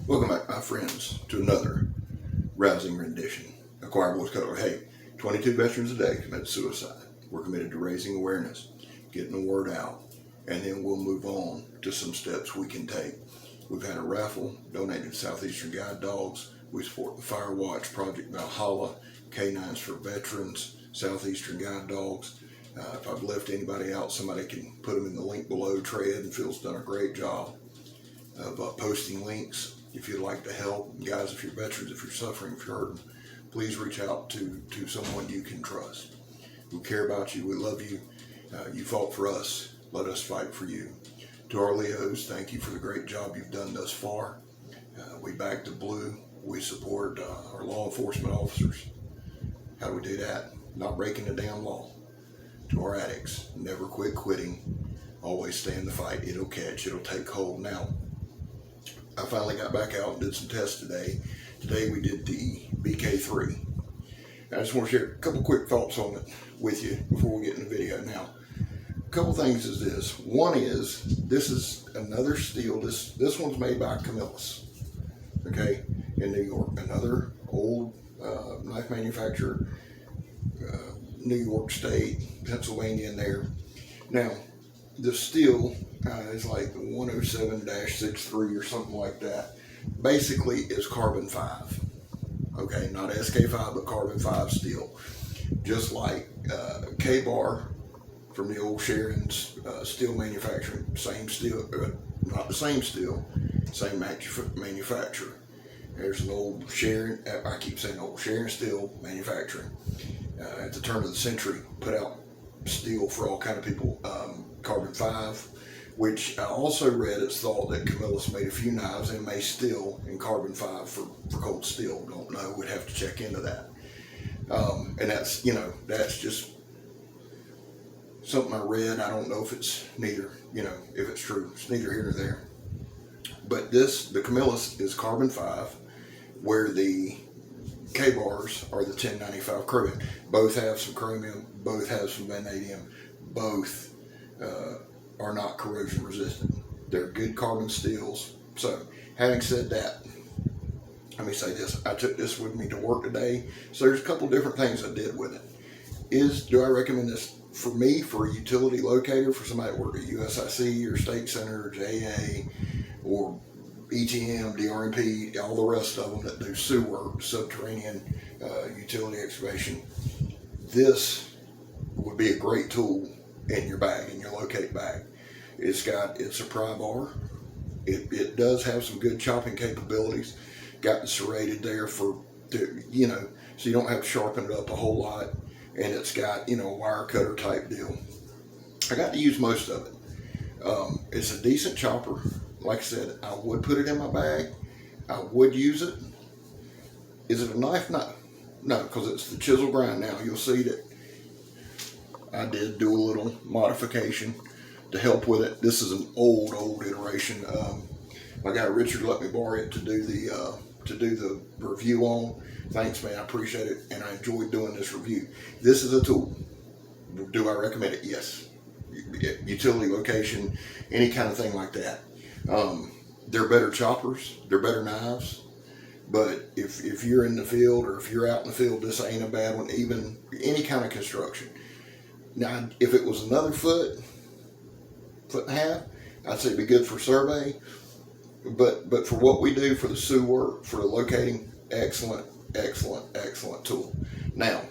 Welcome back, my friends, to another rousing rendition of Choir Boys Color. Hey, 22 veterans a day commit suicide. We're committed to raising awareness, getting the word out, and then we'll move on to some steps we can take. We've had a raffle donated to Southeastern Guide Dogs. We support the Fire Watch Project Valhalla, Canines for Veterans, Southeastern Guide Dogs. If I've left anybody out, somebody can put them in the link below. Tread and Phil's done a great job of posting links. If you'd like to help, guys, if you're veterans, if you're suffering, if you're hurting, please reach out to someone you can trust. We care about you. We love you. You fought for us. Let us fight for you. To our Leos, thank you for the great job you've done thus far. We back the blue. We support our law enforcement officers. How do we do that? Not breaking the damn law. To our addicts, never quit quitting. Always stay in the fight. It'll catch. It'll take hold. Now, I finally got back out and did some tests today. Today we did the BK3. I just want to share a couple quick thoughts on it with you before we get in the video. Now, a couple things is this. One is, this is another steel. This one's made by Camillus, okay, in New York. Another old knife manufacturer, New York State, Pennsylvania in there. Now, the steel is like 107-63 or something like that. Basically, is carbon 5. Okay, not SK5, but carbon 5 steel. Just like K-Bar from the old Sharon's steel manufacturing. Same steel, not the same steel, same manufacturer. There's an old Sharon, I keep saying old Sharon Steel Manufacturing. At the turn of the century, put out steel for all kind of people. Carbon 5, which I also read it's thought that Camillus made a few knives and made steel in carbon 5 for cold steel. Don't know, we'd have to check into that. And that's, that's just something I read. I don't know if it's neither, if it's true. It's neither here nor there. But the Camillus is carbon 5, where the K-bars are the 1095 chromium. Both have some chromium, both have some vanadium, both are not corrosion resistant. They're good carbon steels. So, having said that, let me say this. I took this with me to work today. So there's a couple different things I did with it. Do I recommend this for me, for a utility locator, for somebody that work at USIC or State Center or JA or ETM, DRMP, all the rest of them that do sewer work, subterranean utility excavation? This would be a great tool in your bag, in your locate bag. It's a pry bar. It does have some good chopping capabilities. Got it serrated there so you don't have to sharpen it up a whole lot. And it's got, a wire cutter type deal. I got to use most of it. It's a decent chopper. Like I said, I would put it in my bag. I would use it. Is it a knife? No, because it's the chisel grind. Now, you'll see that I did do a little modification to help with it. This is an old iteration. My guy Richard let me borrow it to do the review on. Thanks, man. I appreciate it, and I enjoyed doing this review. This is a tool. Do I recommend it? Yes. Utility location, any kind of thing like that. They're better choppers. They're better knives. But if you're in the field or if you're out in the field, this ain't a bad one. Even any kind of construction. Now, if it was another foot and a half, I'd say it'd be good for survey. But for what we do, for the sewer work, for the locating, excellent tool. Now,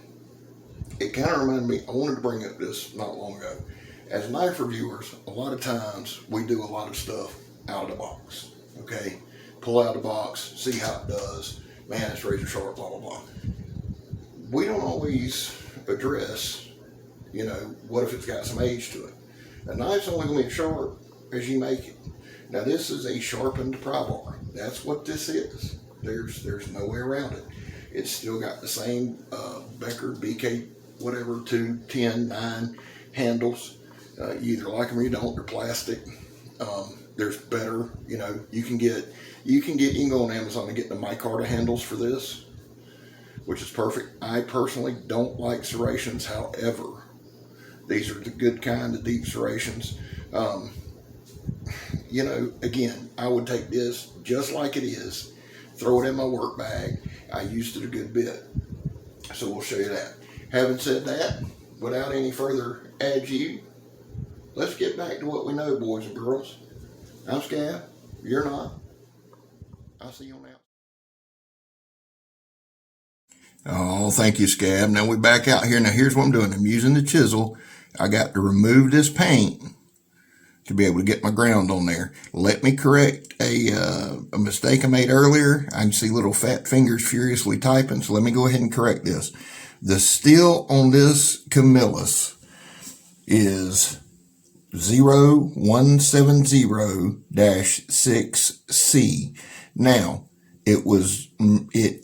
it kind of reminded me, I wanted to bring up this not long ago. As knife reviewers, a lot of times we do a lot of stuff out of the box. Okay? Pull out the box, see how it does. Man, it's razor sharp, blah, blah, blah. We don't always address, what if it's got some age to it? A knife's only going to be as sharp as you make it. Now, this is a sharpened pry bar. That's what this is. There's no way around it. It's still got the same Becker, BK, whatever, 2, 10, 9 handles. You either like them or you don't. They're plastic. There's better, you can go on Amazon and get the micarta handles for this, which is perfect. I personally don't like serrations. However, these are the good kind, the deep serrations. you know, again, I would take this just like it is, throw it in my work bag. I used it a good bit. So we'll show you that. Having said that, without any further ado, let's get back to what we know, boys and girls. I'm Scab. You're not. I'll see you on out. Oh, thank you, Scab. Now we're back out here. Now here's what I'm doing. I'm using the chisel. I got to remove this paint to be able to get my ground on there. Let me correct a mistake I made earlier. I can see little fat fingers furiously typing, so let me go ahead and correct this. The steel on this Camillus is 0170-6C. Now, it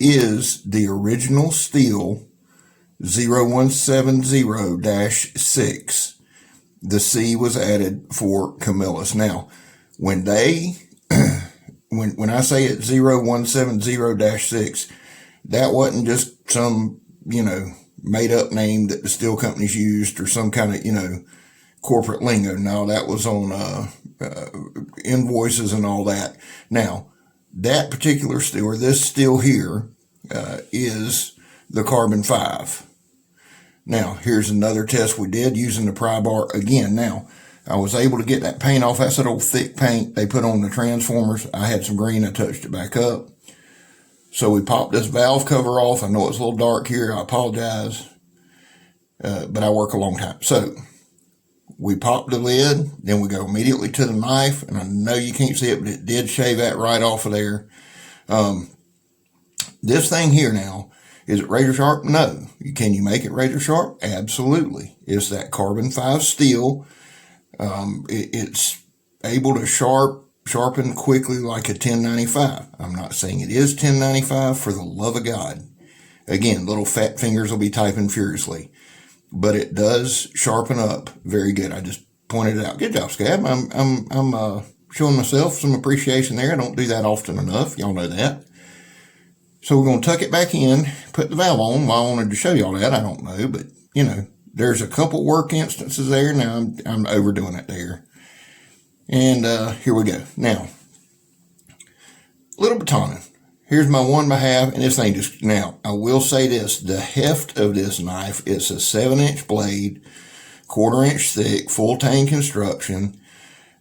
is the original steel 0170-6. The C was added for Camillus. Now, when they, when I say it's 0170-6, that wasn't just some, you know, made up name that the steel companies used or some kind of, you know, corporate lingo. No, that was on invoices and all that. Now, that particular steel, or this steel here, is the carbon 5. Now, here's another test we did using the pry bar again. Now, I was able to get that paint off. That's that old thick paint they put on the transformers. I had some green. I touched it back up. So we popped this valve cover off. I know it's a little dark here. I apologize. But I work a long time. So we popped the lid. Then we go immediately to the knife. And I know you can't see it, but it did shave that right off of there. This thing here now, is it razor sharp? No. Can you make it razor sharp? Absolutely. It's that carbon 5 steel. It's able to sharpen quickly like a 1095. I'm not saying it is 1095 for the love of God. Again, little fat fingers will be typing furiously, but it does sharpen up very good. I just pointed it out. Good job, Scab. I'm showing myself some appreciation there. I don't do that often enough. Y'all know that. So we're going to tuck it back in, put the valve on. Why I wanted to show y'all that, I don't know. But, you know, there's a couple work instances there. Now I'm overdoing it there. And here we go. Now, little batoning. Here's my 1/2, and this thing just, now, I will say this. The heft of this knife, it's a 7-inch blade, 1/4 inch thick, full tang construction.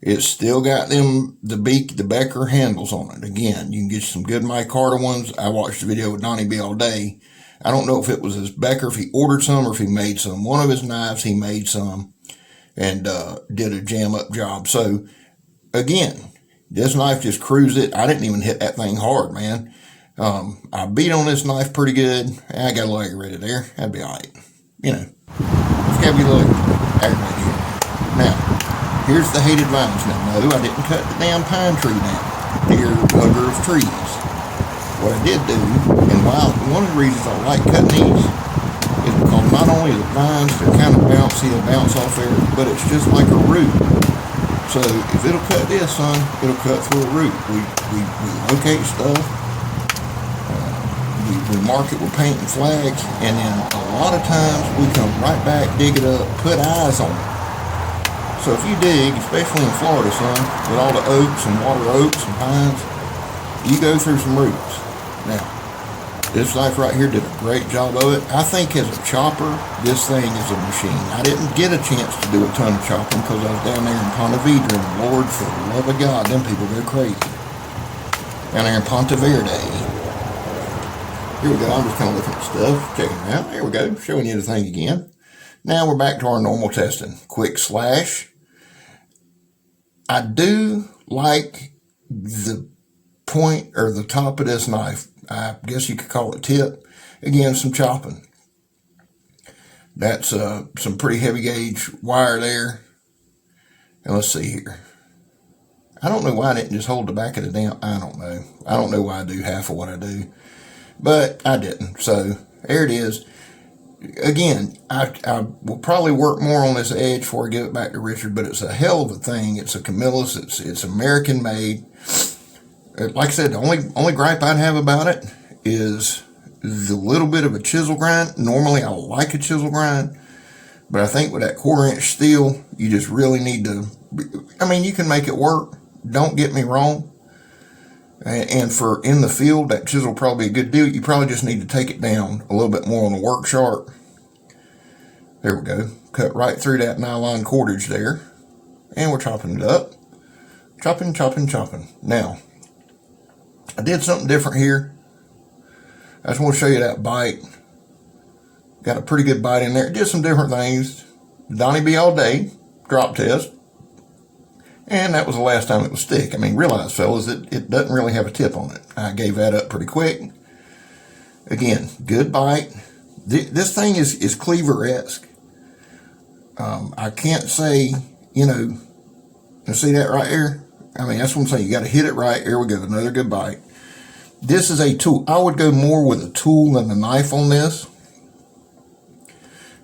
It's still got the Becker handles on it. Again, you can get some good Mike Carter ones. I watched the video with Donnie B all day. I don't know if it was his Becker, if he ordered some or if he made some. One of his knives, he made some and did a jam up job. So again, this knife just cruised it. I didn't even hit that thing hard, man. I beat on this knife pretty good. I got a little aggravated there. That'd be all right. You know, it's got to be a little aggravated here. Now, here's the hated vines. Now, no, I didn't cut the damn pine tree down. Dear bugger of trees. What I did do, and one of the reasons I like cutting these is because not only the vines, they're kind of bouncy, they bounce off there, but it's just like a root. So if it'll cut this, son, it'll cut through a root. We locate stuff. We mark it with paint and flags, and then a lot of times we come right back, dig it up, put eyes on it. So if you dig, especially in Florida, son, with all the oaks and water oaks and pines, you go through some roots. Now, this knife right here did a great job of it. I think as a chopper, this thing is a machine. I didn't get a chance to do a ton of chopping because I was down there in Ponte Vedra, and Lord, for the love of God, them people go crazy. Down there in Ponte Verde. Here we go. I'm just kind of looking at stuff, checking it out. There we go, showing you the thing again. Now we're back to our normal testing. Quick slash. I do like the point or the top of this knife. I guess you could call it tip. Again, some chopping. That's some pretty heavy gauge wire there. And let's see here. I don't know why I didn't just hold the back of the damn, I don't know. I don't know why I do half of what I do. But I didn't. So there it is. Again, I will probably work more on this edge before I give it back to Richard, but it's a hell of a thing. It's a Camillus. It's American made. Like I said, the only gripe I'd have about it is the little bit of a chisel grind. Normally I like a chisel grind, but I think with that 1/4 inch steel, you just really need to, I mean, you can make it work, don't get me wrong. And for in the field, that chisel will probably be a good deal. You probably just need to take it down a little bit more on the work sharp. There we go. Cut right through that nylon cordage there. And we're chopping it up. Chopping, chopping, chopping. Now, I did something different here. I just want to show you that bite. Got a pretty good bite in there. Did some different things. Donnie B all day. Drop test. And that was the last time it was stick. I mean, realize, fellas, it doesn't really have a tip on it. I gave that up pretty quick. Again, good bite. This thing is cleaver-esque. I can't say, you see that right there? I mean, that's what I'm saying. You got to hit it right. Here we go. Another good bite. This is a tool. I would go more with a tool than a knife on this.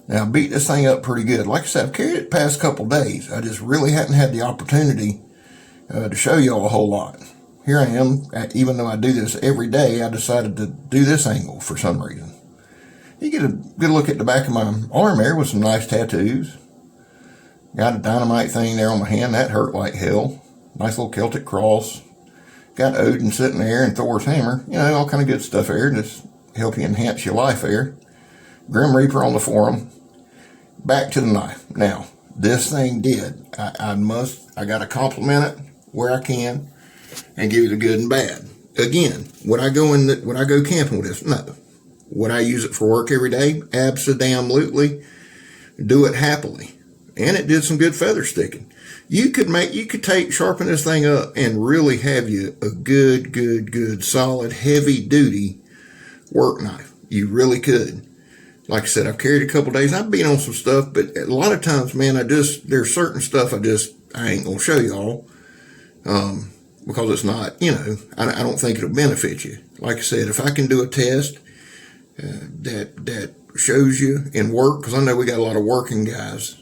Now, I beat this thing up pretty good. Like I said, I've carried it the past couple days. I just really hadn't had the opportunity to show y'all a whole lot. Here I am. Even though I do this every day, I decided to do this angle for some reason. You get a good look at the back of my arm there with some nice tattoos. Got a dynamite thing there on my hand. That hurt like hell. Nice little Celtic cross. Got Odin sitting there and Thor's hammer. All kind of good stuff there. Just help you enhance your life there. Grim Reaper on the forearm. Back to the knife. Now, this thing did. I got to compliment it where I can and give it a good and bad. Again, would I go camping with this? No. Would I use it for work every day? Absolutely. Do it happily. And it did some good feather sticking. You could sharpen this thing up and really have you a good, solid, heavy duty work knife. You really could. Like I said, I've carried a couple days. I've been on some stuff, but a lot of times, man, there's certain stuff I ain't gonna show y'all, because it's not, I don't think it'll benefit you. Like I said, if I can do a test that shows you in work, because I know we got a lot of working guys,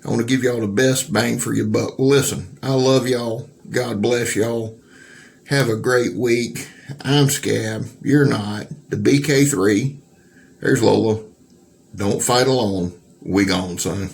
I want to give y'all the best bang for your buck. Well, listen, I love y'all. God bless y'all. Have a great week. I'm Scab. You're not. The BK3. There's Lola. Don't fight alone. We gone, son.